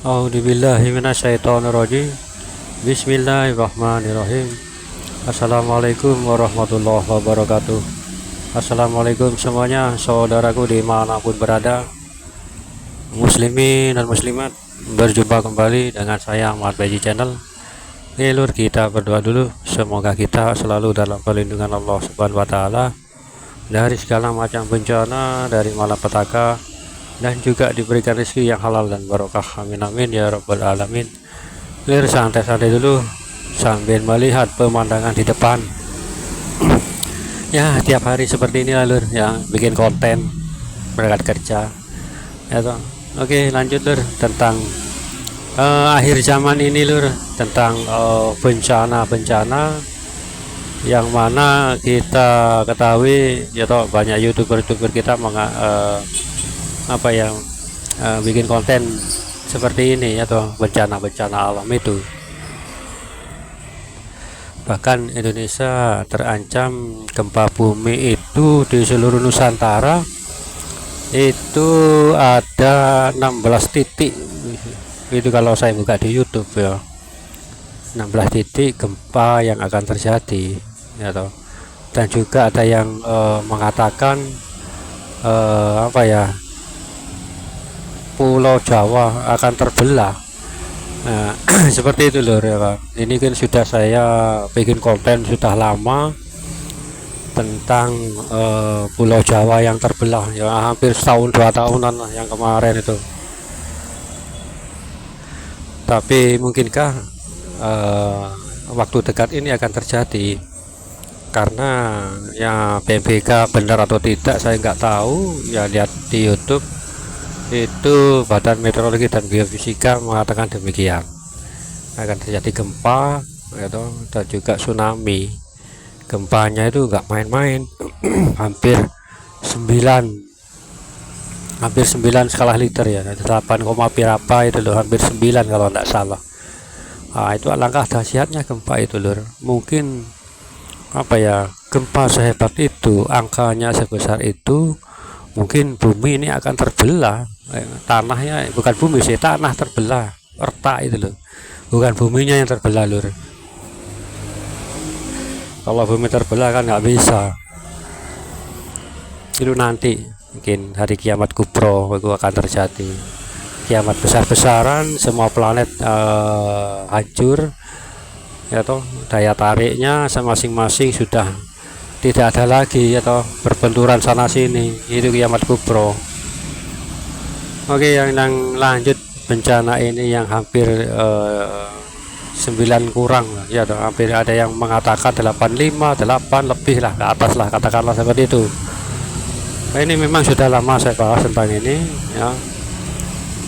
A'udzubillahi minasyaitonirrajim. Bismillahirrahmanirrahim. Assalamualaikum warahmatullahi wabarakatuh. Assalamualaikum semuanya, saudaraku dimanapun berada, muslimin dan muslimat. Berjumpa kembali dengan saya Ahmad Baji Channel. Lur, kita berdoa dulu. Semoga kita selalu dalam perlindungan Allah Subhanahu wa Ta'ala dari segala macam bencana, dari malapetaka, dan juga diberikan rezeki yang halal dan barokah. Amin amin ya rabbal alamin. Lir, santai-santai dulu sambil melihat pemandangan di depan. Ya, tiap hari seperti ini Lur, yang bikin konten berangkat kerja ya toh. Oke, lanjut Lur, tentang akhir zaman ini Lur, tentang bencana-bencana yang mana kita ketahui ya toh, banyak youtuber kita bikin konten seperti ini ya toh, bencana-bencana alam itu. Bahkan Indonesia terancam gempa bumi itu di seluruh Nusantara itu ada 16 titik. Itu kalau saya buka di YouTube ya, 16 titik gempa yang akan terjadi ya toh. Dan juga ada yang mengatakan Pulau Jawa akan terbelah. Nah, seperti itu Lur ya Pak. Ini kan sudah saya bikin konten sudah lama tentang Pulau Jawa yang terbelah ya, hampir setahun 2 tahunan lah yang kemarin itu. Tapi mungkinkah waktu dekat ini akan terjadi? Karena ya BMKG benar atau tidak saya nggak tahu ya, lihat di YouTube itu Badan Meteorologi dan Geofisika mengatakan demikian, akan terjadi gempa gitu, dan juga tsunami. Gempanya itu nggak main-main. hampir 9 skala Richter ya, 8, berapa itu loh, hampir 9 kalau nggak salah. Nah, itu alangkah dahsyatnya gempa itu Lur. Mungkin gempa sehebat itu, angkanya sebesar itu, mungkin bumi ini akan terbelah. Tanahnya, bukan bumi sih, tanah terbelah, retak itu loh, bukan buminya yang terbelah Lur. Kalau bumi terbelah kan nggak bisa. Itu nanti mungkin hari kiamat kubro itu akan terjadi, kiamat besar-besaran, semua planet hancur ya toh, daya tariknya masing-masing sudah tidak ada lagi ya toh, berbenturan sana sini, itu kiamat kubro. Oke, yang lanjut bencana ini yang hampir 9 kurang ya toh, hampir ada yang mengatakan 85, 8 lebih lah, ke atas lah, katakanlah seperti itu. Nah, ini memang sudah lama saya bahas tentang ini ya.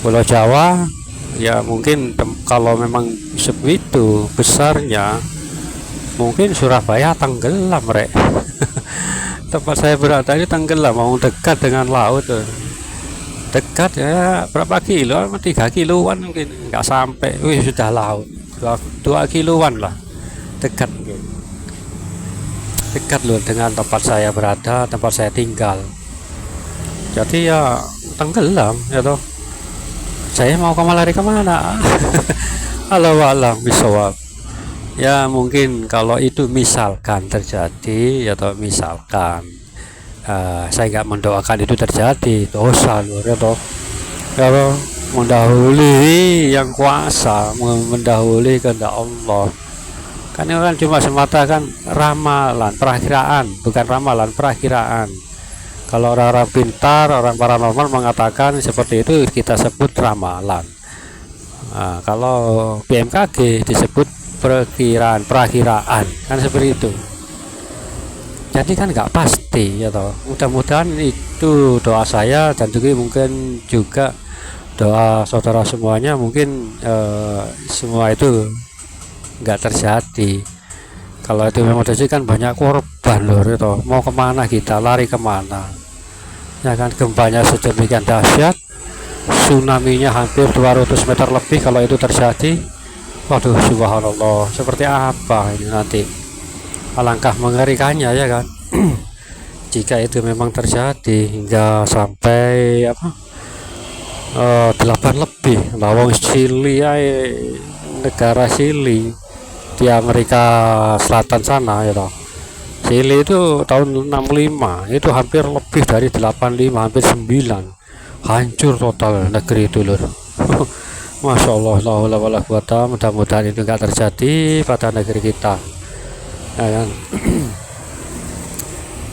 Pulau Jawa ya, mungkin kalau memang sebegitu besarnya, mungkin Surabaya tenggelam rek. Tempat saya berada ini tenggelam, mau dekat dengan laut tuh. Dekat ya, berapa kilo, 3 kiloan mungkin, nggak sampai. Wih, sudah laut, 2 kiloan lah, dekat loh dengan tempat saya berada, tempat saya tinggal. Jadi ya tenggelam ya toh. Saya mau lari kemana? Halo alam bisawab. Ya mungkin kalau itu misalkan terjadi atau misalkan saya nggak mendoakan itu terjadi, dosa Lur ya toh. Kalau mendahului yang kuasa, mendahului kehendak Allah, kan itu kan cuma semata kan ramalan, perakiraan, bukan ramalan, perakiraan. Kalau orang-orang pintar, orang paranormal mengatakan seperti itu, kita sebut ramalan. Nah, kalau BMKG disebut perakiraan kan seperti itu. Jadi kan nggak pasti ya toh. Mudah-mudahan itu doa saya, dan juga mungkin juga doa saudara semuanya, mungkin semua itu nggak terjadi. Kalau itu memang terjadi kan banyak korban Lur itu. Mau kemana kita, lari kemana ya kan? Gempanya sedemikian dahsyat, tsunami-nya hampir 200 meter lebih. Kalau itu terjadi, waduh subhanallah, seperti apa ini nanti, alangkah mengerikannya ya kan. Jika itu memang terjadi hingga sampai 8 lebih lawang Chili negara Chili di Amerika Selatan sana ya toh. Chili itu tahun 65 itu hampir lebih dari 85, hampir 9, hancur total negeri itu lur. Masya Allah, la haula wala quwata, mudah-mudahan itu enggak terjadi pada negeri kita ya kan.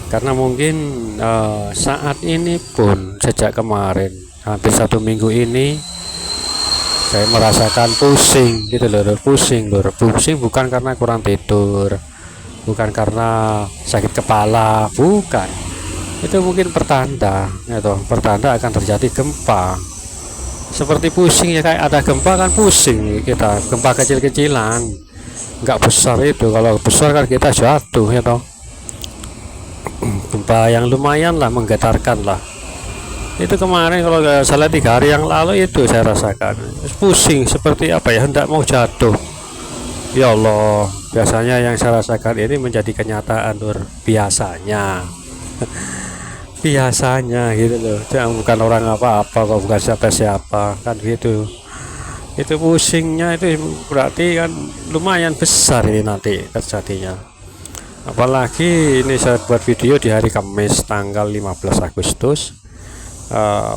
Karena mungkin saat ini pun sejak kemarin hampir 1 minggu ini saya merasakan pusing gitu loh, pusing bukan karena kurang tidur, bukan karena sakit kepala, bukan, itu mungkin pertanda pertanda akan terjadi gempa. Seperti pusing ya, kayak ada gempa kan pusing kita, gempa kecil-kecilan nggak besar itu, kalau besar kan kita jatuh ya toh. Gempa yang lumayan lah, menggetarkan lah. Itu kemarin kalau nggak salah 3 hari yang lalu itu saya rasakan pusing seperti apa ya, hendak mau jatuh. Ya Allah, biasanya yang saya rasakan ini menjadi kenyataan lur, biasanya. Biasanya gitu loh, jangan bukan orang apa-apa kok, bukan siapa-siapa kan gitu. Itu pusingnya itu berarti kan lumayan besar ini nanti terjadinya. Apalagi ini saya buat video di hari Kamis tanggal 15 Agustus.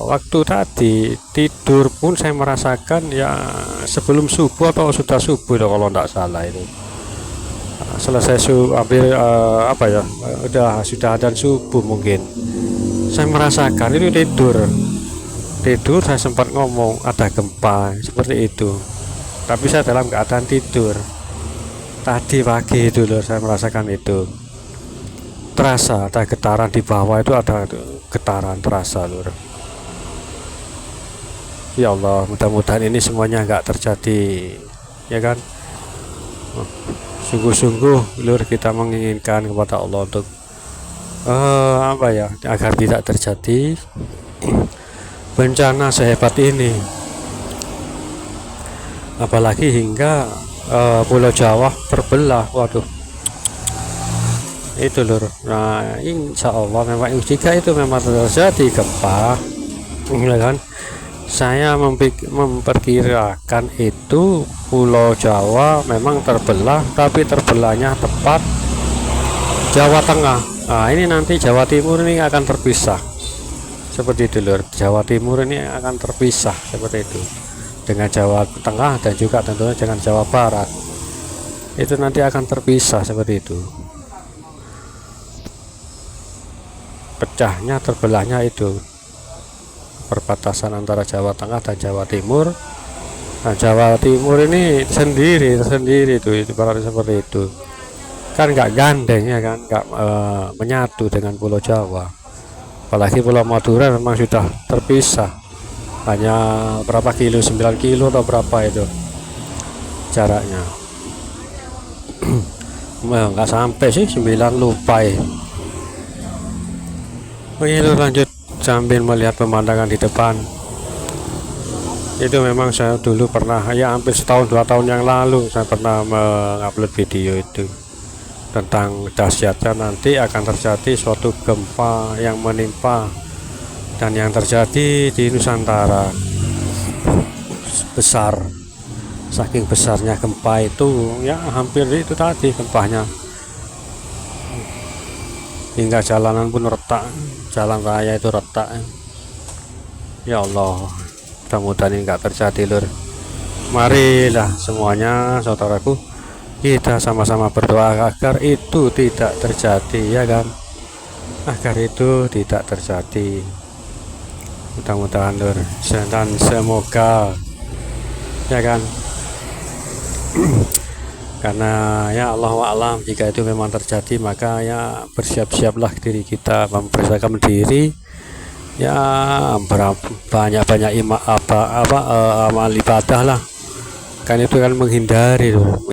Waktu tadi tidur pun saya merasakan ya sebelum subuh atau sudah subuh kalau tidak salah itu. Selesai hampir sudah adzan subuh mungkin. Saya merasakan itu tidur saya sempat ngomong ada gempa seperti itu, tapi saya dalam keadaan tidur. Tadi pagi itu loh saya merasakan itu, terasa ada getaran di bawah, itu ada getaran terasa lur. Ya Allah, mudah-mudahan ini semuanya enggak terjadi ya kan. Sungguh-sungguh lur, kita menginginkan kepada Allah untuk agar tidak terjadi bencana sehebat ini, apalagi hingga Pulau Jawa terbelah. Waduh, itu lur. Nah, insya Allah memang jika itu memang terjadi gempa ya kan, saya memperkirakan itu Pulau Jawa memang terbelah, tapi terbelahnya tepat Jawa Tengah. Nah, ini nanti Jawa Timur ini akan terpisah seperti itu lur. Jawa Timur ini akan terpisah seperti itu dengan Jawa Tengah, dan juga tentunya dengan Jawa Barat, itu nanti akan terpisah seperti itu. Pecahnya, terbelahnya itu perbatasan antara Jawa Tengah dan Jawa Timur. Nah, Jawa Timur ini tersendiri itu ibaratnya seperti itu kan, nggak gandeng ya kan, nggak menyatu dengan Pulau Jawa. Apalagi Pulau Madura memang sudah terpisah, hanya berapa kilo, 9 kilo atau berapa itu jaraknya. Nggak sampai sih 9, lupa ya. Begitu, lanjut sambil melihat pemandangan di depan. Itu memang saya dulu pernah, ya hampir setahun 2 tahun yang lalu saya pernah mengupload video itu tentang dahsyatnya nanti akan terjadi suatu gempa yang menimpa, dan yang terjadi di Nusantara besar. Saking besarnya gempa itu ya, hampir itu tadi gempanya, hingga jalanan pun retak, jalan raya itu retak. Ya Allah, mudah-mudahan ini enggak terjadi lur. Marilah semuanya saudaraku, kita sama-sama berdoa agar itu tidak terjadi ya kan, agar itu tidak terjadi. Mudah-mudahan lur, dan semoga ya kan. Karena ya Allah alam, jika itu memang terjadi maka ya bersiap-siaplah diri kita, mempersiapkan diri ya, banyak-banyak amal ibadah lah kan, itu kan menghindari